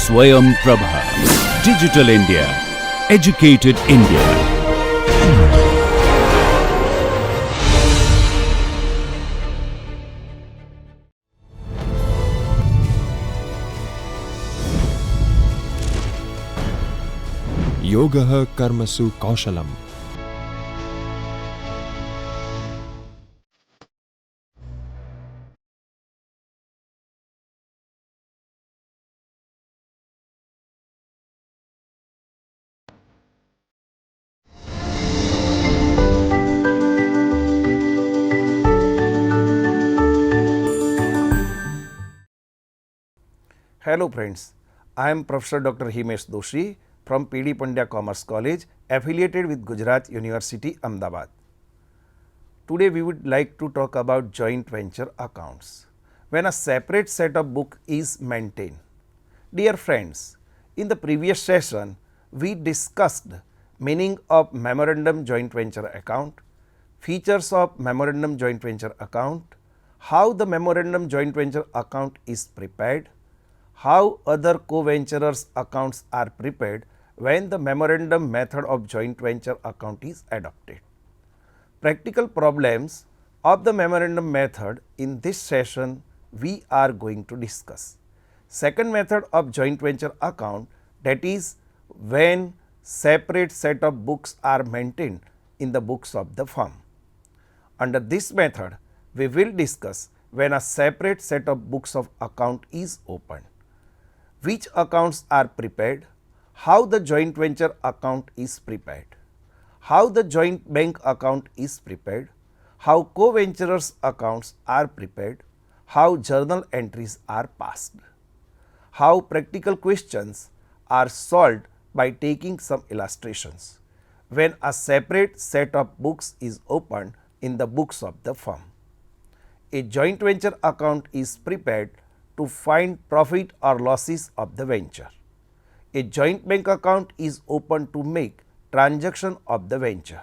Swayam Prabha. Digital India. Educated India. योगः कर्मसु कौशलम्. Hello friends, I am Professor Dr. Himesh Doshi from PD Pandya Commerce College affiliated with Gujarat University, Ahmedabad. Today we would like to talk about joint venture accounts. When a separate set of book is maintained. Dear friends, in the previous session we discussed meaning of memorandum joint venture account, features of memorandum joint venture account, how the memorandum joint venture account is prepared, how other co-venturers accounts are prepared when the memorandum method of joint venture account is adopted. Practical problems of the memorandum method in this session we are going to discuss. Second method of joint venture account, that is when separate set of books are maintained in the books of the firm. Under this method we will discuss when a separate set of books of account is opened, which accounts are prepared, how the joint venture account is prepared, how the joint bank account is prepared, how co-venturers accounts are prepared, how journal entries are passed, how practical questions are solved by taking some illustrations when a separate set of books is opened in the books of the firm. A joint venture account is prepared to find profit or losses of the venture. A joint bank account is opened to make transaction of the venture.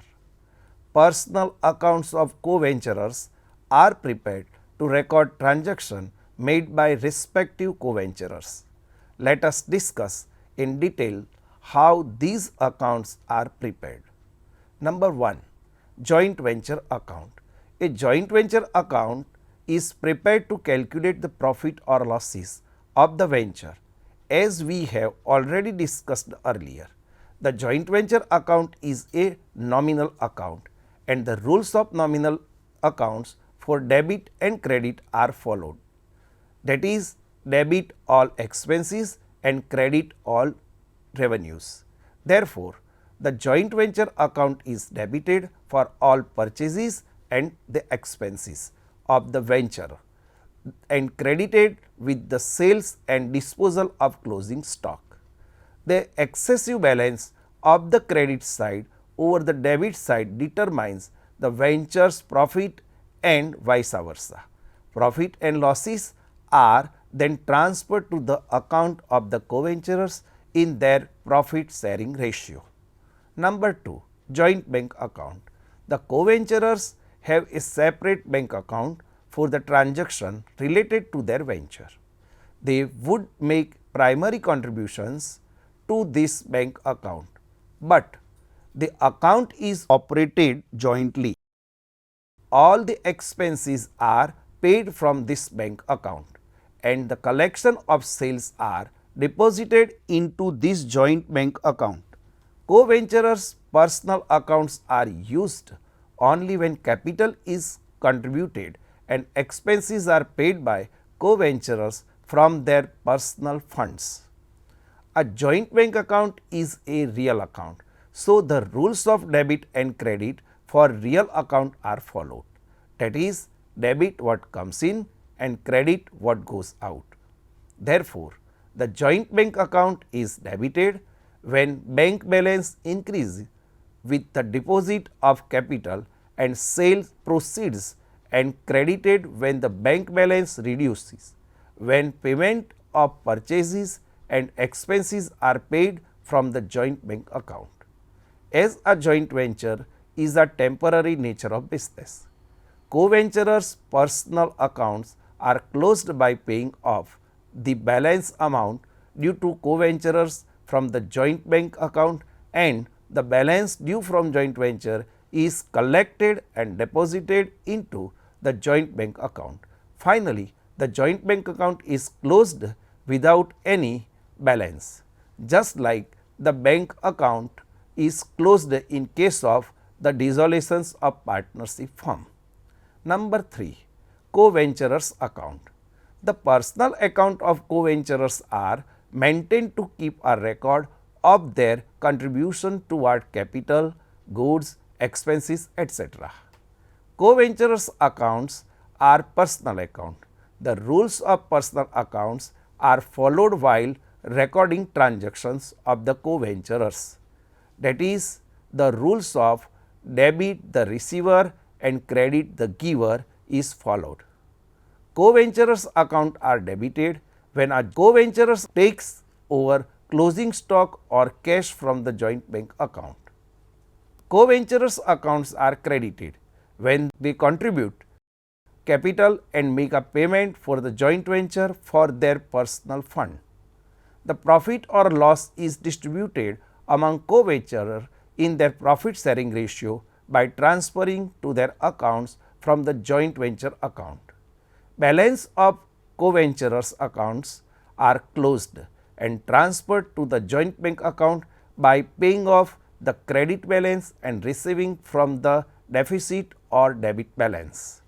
Personal accounts of co-venturers are prepared to record transaction made by respective co-venturers. Let us discuss in detail how these accounts are prepared. Number 1. Joint venture account. A joint venture account is prepared to calculate the profit or losses of the venture, as we have already discussed earlier. The joint venture account is a nominal account and the rules of nominal accounts for debit and credit are followed. That is, debit all expenses and credit all revenues. Therefore, the joint venture account is debited for all purchases and the expenses of the venture and credited with the sales and disposal of closing stock. The excessive balance of the credit side over the debit side determines the venture's profit and vice versa. Profit and losses are then transferred to the account of the co-venturers in their profit sharing ratio. Number 2. Joint bank account. The co-venturers have a separate bank account for the transaction related to their venture. They would make primary contributions to this bank account, but the account is operated jointly. All the expenses are paid from this bank account and the collection of sales are deposited into this joint bank account. Co-venturers' personal accounts are used only when capital is contributed and expenses are paid by co-venturers from their personal funds. A joint bank account is a real account, so the rules of debit and credit for real account are followed. That is, debit what comes in and credit what goes out. Therefore, the joint bank account is debited when bank balance increases with the deposit of capital and sales proceeds, and credited when the bank balance reduces, when payment of purchases and expenses are paid from the joint bank account. As a joint venture is a temporary nature of business, co-venturers' personal accounts are closed by paying off the balance amount due to co-venturers from the joint bank account, and the balance due from joint venture is collected and deposited into the joint bank account. Finally, the joint bank account is closed without any balance, just like the bank account is closed in case of the dissolutions of partnership firm. Number 3. Co-venturers account. The personal account of co-venturers are maintained to keep a record of their contribution toward capital, goods, expenses, etc. Co-venturers accounts are personal account. The rules of personal accounts are followed while recording transactions of the co-venturers. That is, the rules of debit the receiver and credit the giver is followed. Co-venturers account are debited when a co-venturer takes over closing stock or cash from the joint bank account. Co-venturers accounts are credited when they contribute capital and make a payment for the joint venture for their personal fund. The profit or loss is distributed among co-venturers in their profit sharing ratio by transferring to their accounts from the joint venture account. Balance of co-venturers accounts are closed and transferred to the joint bank account by paying off the credit balance and receiving from the deficit or debit balance.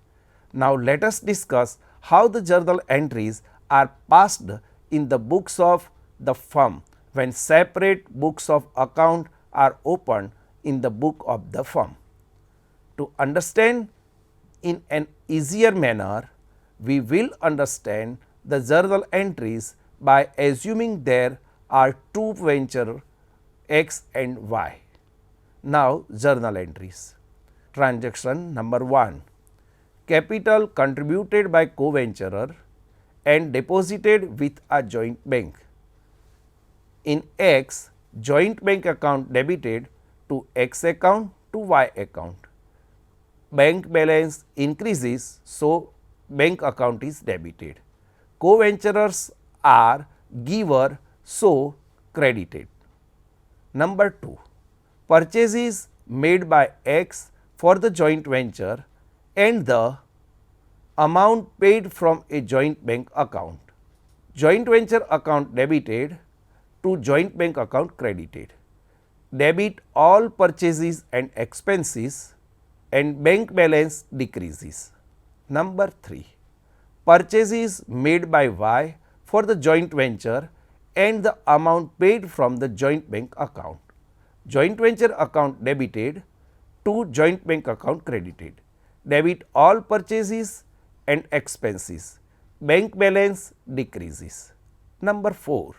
Now, let us discuss how the journal entries are passed in the books of the firm when separate books of account are opened in the book of the firm. To understand in an easier manner, we will understand the journal entries by assuming there are two ventures X and Y. Now, journal entries. Transaction number 1. Capital contributed by co-venturer and deposited with a joint bank. In X, joint bank account debited to X account to Y account. Bank balance increases, so bank account is debited. Co-venturers are giver, so credited. Number 2. Purchases made by X for the joint venture and the amount paid from a joint bank account. Joint venture account debited to joint bank account credited. Debit all purchases and expenses and bank balance decreases. Number 3. Purchases made by Y for the joint venture and the amount paid from the joint bank account. Joint venture account debited to joint bank account credited. Debit all purchases and expenses. Bank balance decreases. Number 4.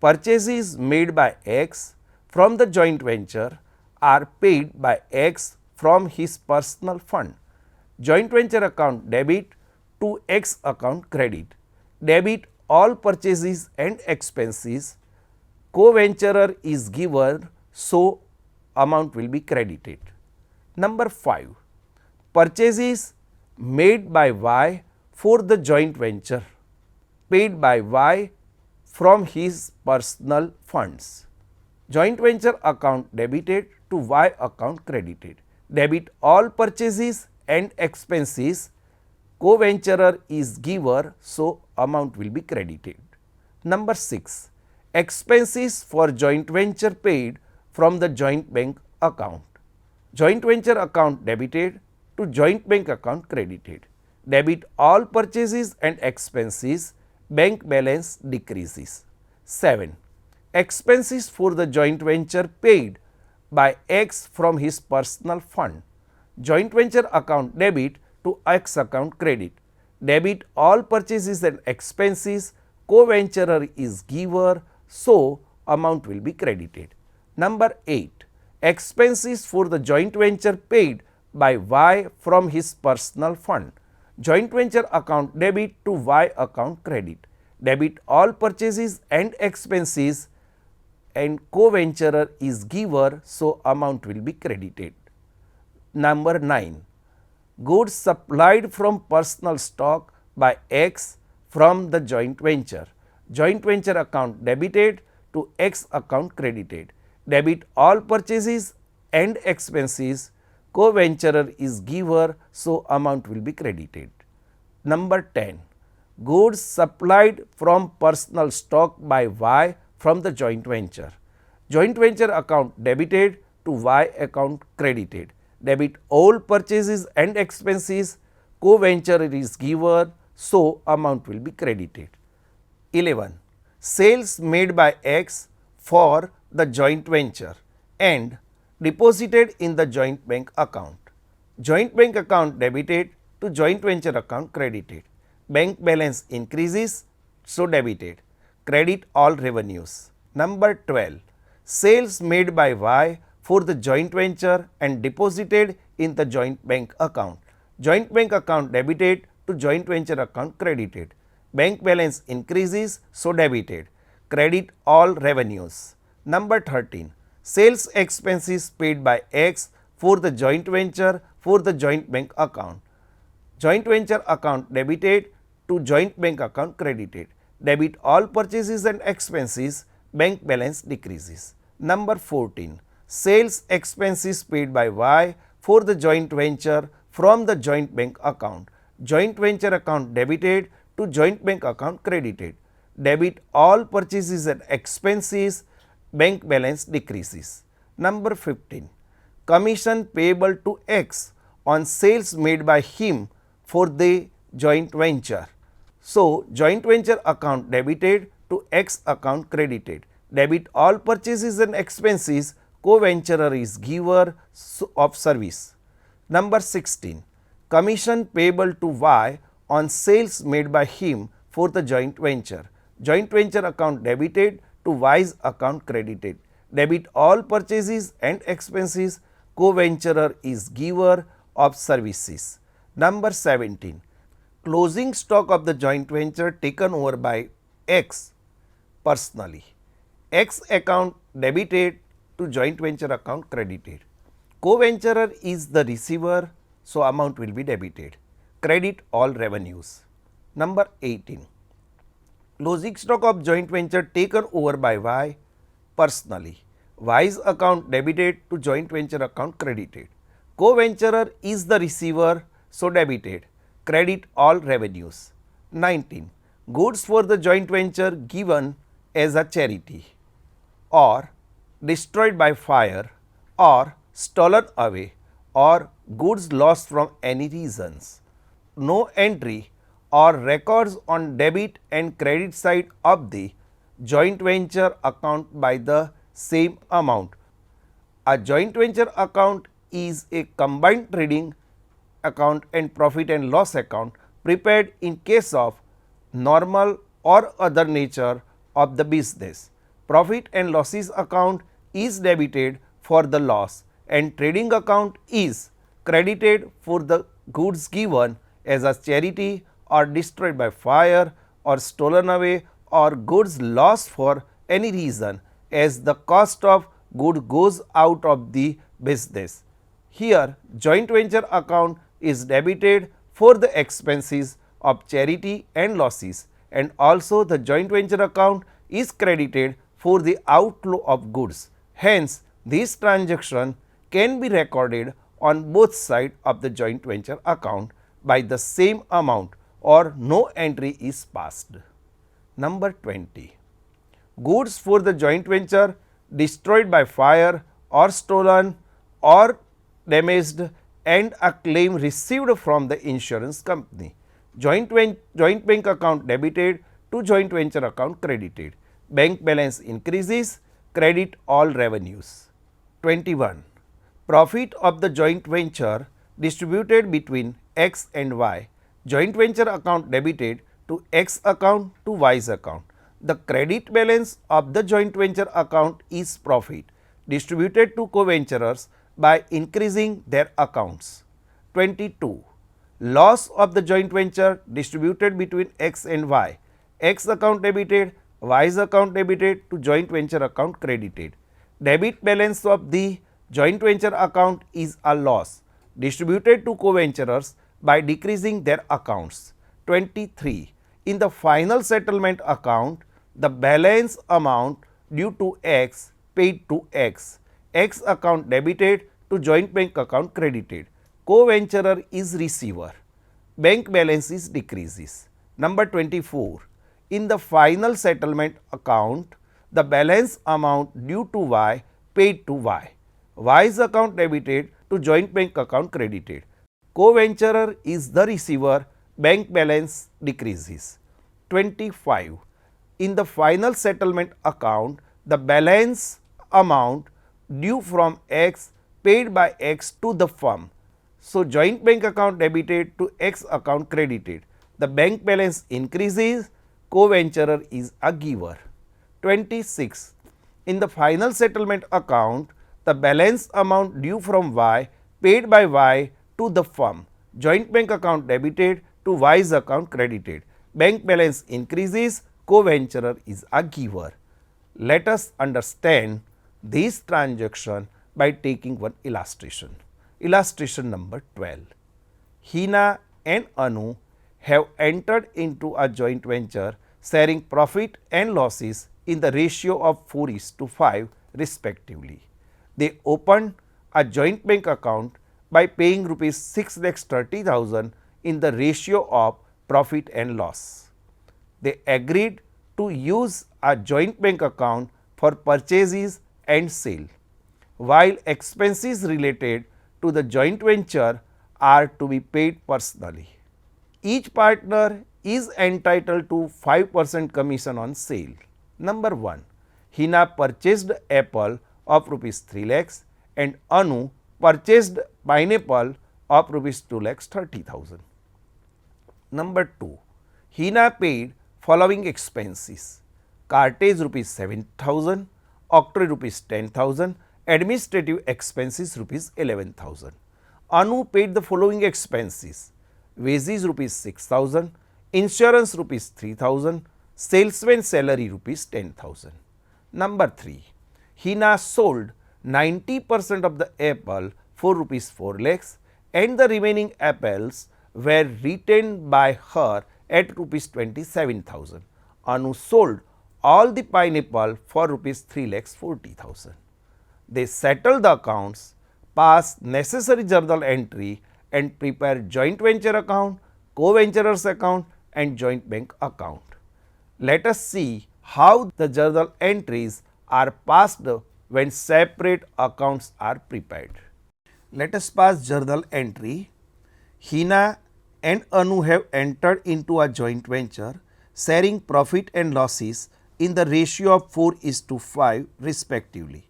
Purchases made by X from the joint venture are paid by X from his personal fund. Joint venture account debit to X account credit. Debit all purchases and expenses. Co-venturer is giver, so amount will be credited. Number 5. Purchases made by Y for the joint venture paid by Y from his personal funds. Joint venture account debited to Y account credited. Debit all purchases and expenses. Co-venturer is giver, so amount will be credited. Number 6. Expenses for joint venture paid from the joint bank account. Joint venture account debited to joint bank account credited. Debit all purchases and expenses. Bank balance decreases. 7. Expenses for the joint venture paid by X from his personal fund. Joint venture account debit to X account credit. Debit all purchases and expenses. Co-venturer is giver, so amount will be credited. Number 8. Expenses for the joint venture paid by Y from his personal fund. Joint venture account debit to Y account credit. Debit all purchases and expenses and co-venturer is giver, so amount will be credited. Number 9. Goods supplied from personal stock by X from the joint venture. joint venture account debited to X account credited. Debit all purchases and expenses, co-venturer is giver, so amount will be credited. Number 10. Goods supplied from personal stock by Y from the joint venture. Joint venture account debited to Y account credited. Debit all purchases and expenses, co-venturer is giver, so amount will be credited. 11. Sales made by X for the joint venture and deposited in the joint bank account. Joint bank account debited to joint venture account credited. Bank balance increases, so debited. Credit all revenues. Number 12. Sales made by Y for the joint venture and deposited in the joint bank account. Joint bank account debited to joint venture account credited. Bank balance increases, so debited. Credit all revenues. Number 13. Sales expenses paid by X for the joint venture for the joint bank account. Joint venture account debited to joint bank account credited. Debit all purchases and expenses, bank balance decreases. Number 14. Sales expenses paid by Y for the joint venture from the joint bank account. Joint venture account debited to joint bank account credited. Debit all purchases and expenses, bank balance decreases. Number 15. Commission payable to X on sales made by him for the joint venture. So, joint venture account debited to X account credited. Debit all purchases and expenses, co-venturer is giver of service. Number 16. Commission payable to Y on sales made by him for the joint venture. Joint venture account debited to Y's account credited. Debit all purchases and expenses, co-venturer is giver of services. Number 17. Closing stock of the joint venture taken over by X personally. X account debited to joint venture account credited. Co-venturer is the receiver, so amount will be debited. Credit all revenues. Number 18. Closing stock of joint venture taken over by Y personally. Y's account debited to joint venture account credited. Co-venturer is the receiver, so debited. Credit all revenues. 19. Goods for the joint venture given as a charity or destroyed by fire or stolen away or goods lost from any reasons. No entry or records on debit and credit side of the joint venture account by the same amount. A joint venture account is a combined trading account and profit and loss account prepared in case of normal or other nature of the business. Profit and losses account is debited for the loss and trading account is credited for the goods given as a charity or destroyed by fire or stolen away or goods lost for any reason as the cost of good goes out of the business. Here joint venture account is debited for the expenses of charity and losses, and also the joint venture account is credited for the outflow of goods. Hence, this transaction can be recorded on both sides of the joint venture account by the same amount or no entry is passed. Number 20. Goods for the joint venture destroyed by fire or stolen or damaged and a claim received from the insurance company. Joint bank account debited to joint venture account credited. Bank balance increases, credit all revenues. 21. Profit of the joint venture distributed between X and Y. Joint venture account debited to X account to Y's account. The credit balance of the joint venture account is profit distributed to co-venturers by increasing their accounts. 22. Loss of the joint venture distributed between X and Y. X account debited, Y's account debited to joint venture account credited. Debit balance of the joint venture account is a loss distributed to co-venturers by decreasing their accounts. 23. In the final settlement account, the balance amount due to X paid to X. X account debited to joint bank account credited. Co-venturer is receiver. Bank balance is decreases. Number 24. In the final settlement account, the balance amount due to Y paid to Y. Y's account debited to joint bank account credited. Co-venturer is the receiver. Bank balance decreases. 25. In the final settlement account, the balance amount due from X paid by X to the firm. So, joint bank account debited to X account credited. The bank balance increases. Co-venturer is a giver. 26. In the final settlement account, the balance amount due from Y paid by Y to the firm. Joint bank account debited to Y's account credited. Bank balance increases. Co-venturer is a giver. Let us understand this transaction by taking one illustration. Illustration number 12. Hina and Anu have entered into a joint venture sharing profit and losses in the ratio of 4:5 respectively. They opened a joint bank account by paying rupees 6,30,000 in the ratio of profit and loss. They agreed to use a joint bank account for purchases and sale, while expenses related to the joint venture are to be paid personally. Each partner is entitled to 5% commission on sale. Number 1. Hina purchased apple of rupees 3 lakhs and Anu purchased pineapple of rupees 2,30,000. Number 2. Hina paid following expenses: cartage rupees 7,000, octroi rupees 10,000, administrative expenses rupees 11,000. Anu paid the following expenses: wages rupees 6,000, insurance rupees 3,000, salesman salary rupees 10,000. Number 3. Hina sold 90% of the apple for rupees 4 lakhs and the remaining apples were retained by her at rupees 27,000. Anu sold all the pineapple for rupees 3,40,000. They settled the accounts, pass necessary journal entry and prepare joint venture account, co-venturers account and joint bank account. Let us see how the journal entries are passed when separate accounts are prepared. Let us pass journal entry. Hina and Anu have entered into a joint venture sharing profit and losses in the ratio of 4:5 respectively.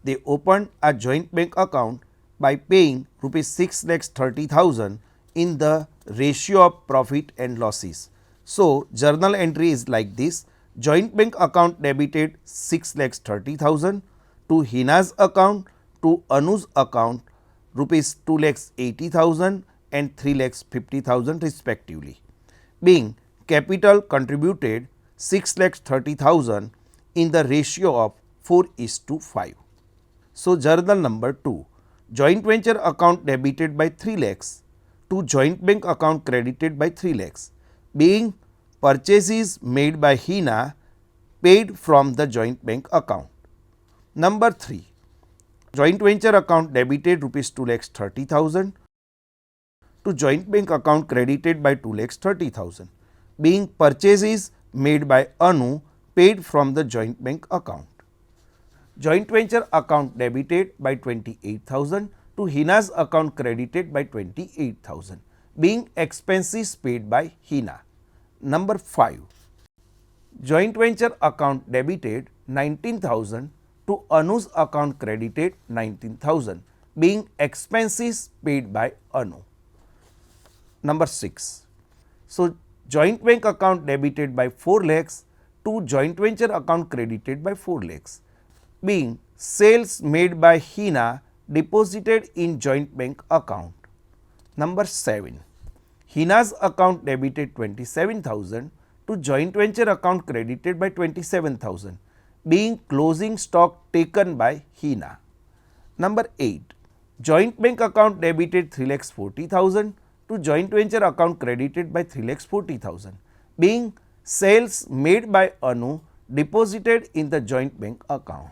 They opened a joint bank account by paying rupees 6,30,000 in the ratio of profit and losses. So, journal entry is like this: joint bank account debited 6,30,000 to Hina's account, to Anu's account rupees 2,80,000 and 3,50,000 respectively, being capital contributed 6,30,000 in the ratio of 4:5. So, journal number 2, joint venture account debited by 3 lakhs to joint bank account credited by 3 lakhs, being purchases made by Hina paid from the joint bank account. Number 3, joint venture account debited rupees 2,30,000 to joint bank account credited by 2,30,000, being purchases made by Anu paid from the joint bank account. Joint venture account debited by 28,000 to Hina's account credited by 28,000, being expenses paid by Hina. Number 5, joint venture account debited 19,000 to Anu's account credited 19,000, being expenses paid by Anu. Number 6, so joint bank account debited by 4 lakhs to joint venture account credited by 4 lakhs, being sales made by Hina deposited in joint bank account. Number 7, Hina's account debited 27,000 to joint venture account credited by 27,000, being closing stock taken by Hina. Number 8, joint bank account debited 3,40,000 to joint venture account credited by 3,40,000, being sales made by Anu deposited in the joint bank account.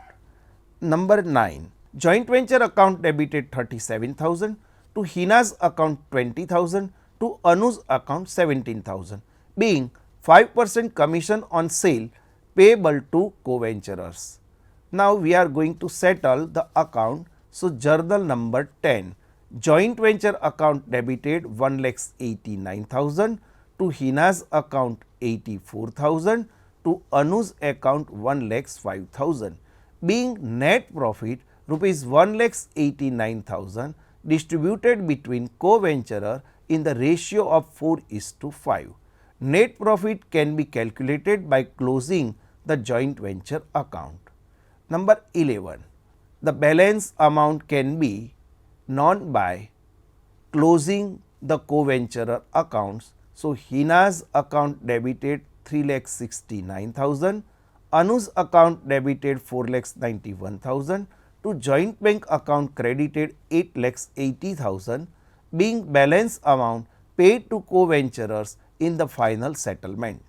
Number 9. Joint venture account debited 37,000, to Hina's account 20,000, to Anu's account 17,000, being 5% commission on sale payable to co-venturers. Now we are going to settle the account. So journal number 10. Joint venture account debited 1,89,000, to Hina's account 84,000, to Anu's account 1,05,000, being net profit rupees 1,89,000 distributed between co-venturer in the ratio of 4:5. Net profit can be calculated by closing the joint venture account. Number 11. The balance amount can be known by closing the co-venturer accounts. So Hina's account debited 3,69,000, Anu's account debited 4,91,000, to joint bank account credited 8,80,000, being balance amount paid to co-venturers in the final settlement.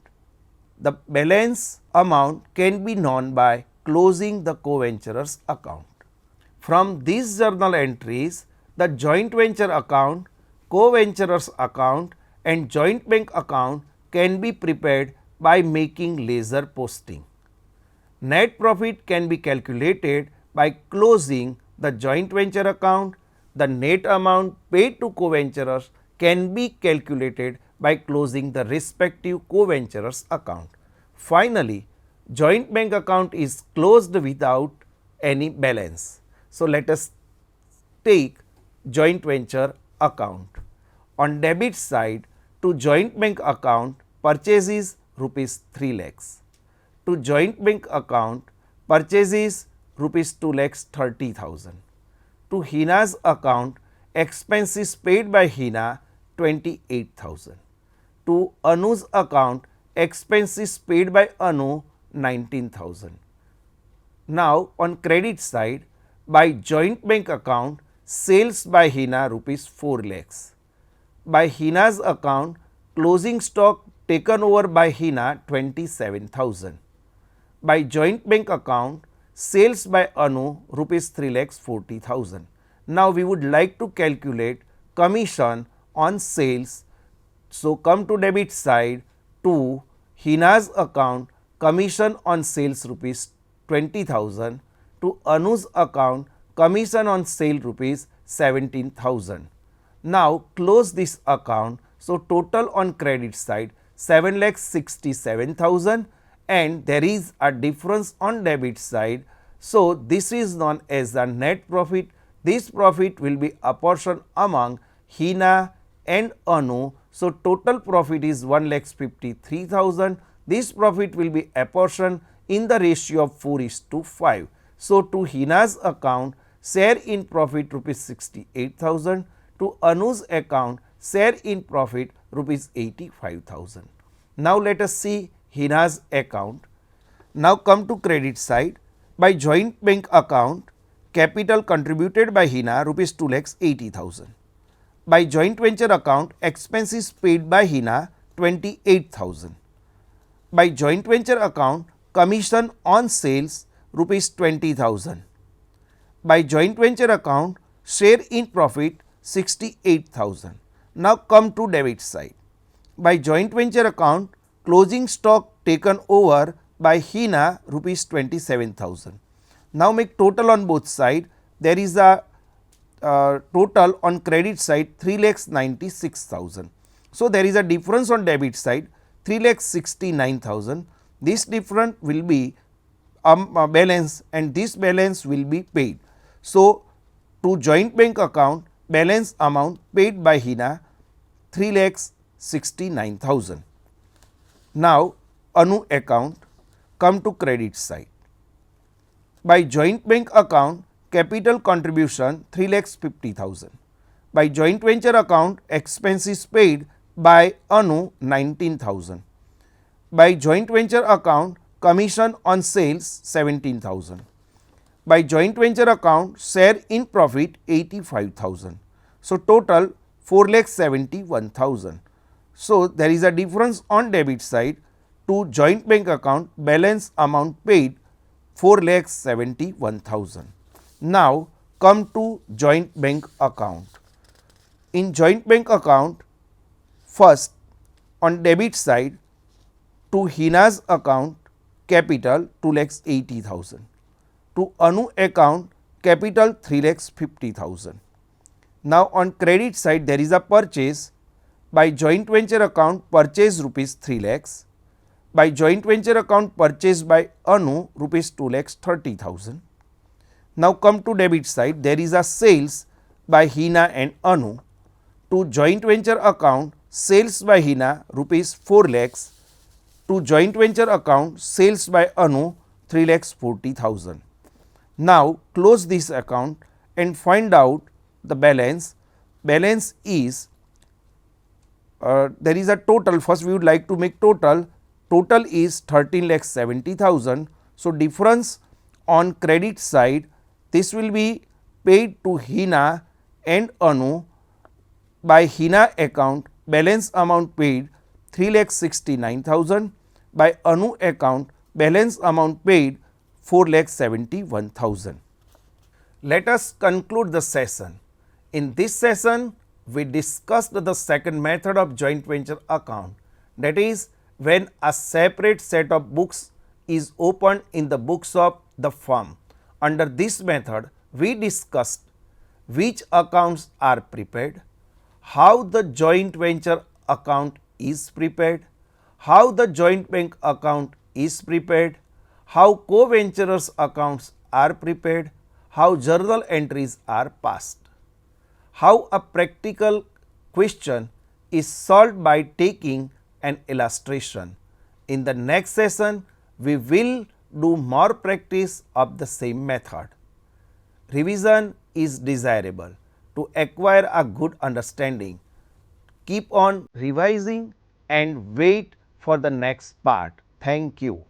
The balance amount can be known by closing the co-venturers account. From these journal entries, the joint venture account, co-venturers account and joint bank account can be prepared by making ledger posting. Net profit can be calculated by closing the joint venture account. The net amount paid to co-venturers can be calculated by closing the respective co-venturers account. Finally, joint bank account is closed without any balance. So let us take joint venture account. On debit side, to joint bank account purchases rupees 3 lakhs. To joint bank account purchases rupees 2,30,000. To Hina's account expenses paid by Hina 28,000. To Anu's account expenses paid by Anu 19,000. Now on credit side, by joint bank account sales by Hina rupees 4 lakhs. By Hina's account closing stock taken over by Hina 27,000. By joint bank account sales by Anu rupees 3,40,000. Now we would like to calculate commission on sales. So come to debit side, to Hina's account commission on sales rupees 20,000, to Anu's account commission on sale rupees 17,000. Now close this account. So total on credit side 7,67,000 and there is a difference on debit side. So this is known as the net profit. This profit will be apportioned among Hina and Anu. So total profit is 1,53,000. This profit will be apportioned in the ratio of 4:5. So to Hina's account share in profit rupees 68,000, to Anu's account share in profit rupees 85,000. Now let us see Hina's account. Now come to credit side. By joint bank account, capital contributed by Hina rupees 2,80,000. By joint venture account, expenses paid by Hina 28,000. By joint venture account, commission on sales rupees 20,000. By joint venture account, share in profit 68,000. Now come to debit side. By joint venture account, closing stock taken over by Hina rupees 27,000. Now make total on both side. There is a total on credit side 3,96,000. So there is a difference on debit side 3,69,000. This difference will be balance and this balance will be paid. So to joint bank account balance amount paid by Hina 3,69,000. Now Anu account, come to credit side. By joint bank account capital contribution 3,50,000. By joint venture account expenses paid by Anu 19,000. By joint venture account commission on sales 17,000. By joint venture account share in profit 85,000. So total 4,71,000. So there is a difference on debit side to joint bank account balance amount paid 4,71,000. Now come to joint bank account. In joint bank account, first on debit side to Hina's account capital 2,80,000, to Anu account capital 3,50,000. Now on credit side there is a purchase by joint venture account purchase rupees 3 lakhs, by joint venture account purchase by Anu rupees 2,30,000. Now come to debit side, there is a sales by Hina and Anu, to joint venture account sales by Hina rupees 4 lakhs, to joint venture account sales by Anu 3,40,000. Now close this account and find out the balance. Balance is there is a total. First we would like to make total. Total is 13,70,000. So difference on credit side, this will be paid to Hina and Anu by Hina account balance amount paid 3,69,000, by Anu account balance amount paid 4,71,000. Let us conclude the session. In this session, we discussed the second method of joint venture account, that is when a separate set of books is opened in the books of the firm. Under this method, we discussed which accounts are prepared, how the joint venture account is prepared, how the joint bank account is prepared, how co-venturers accounts are prepared, how journal entries are passed, how a practical question is solved by taking an illustration. In the next session, we will do more practice of the same method. Revision is desirable to acquire a good understanding. Keep on revising and wait for the next part. Thank you.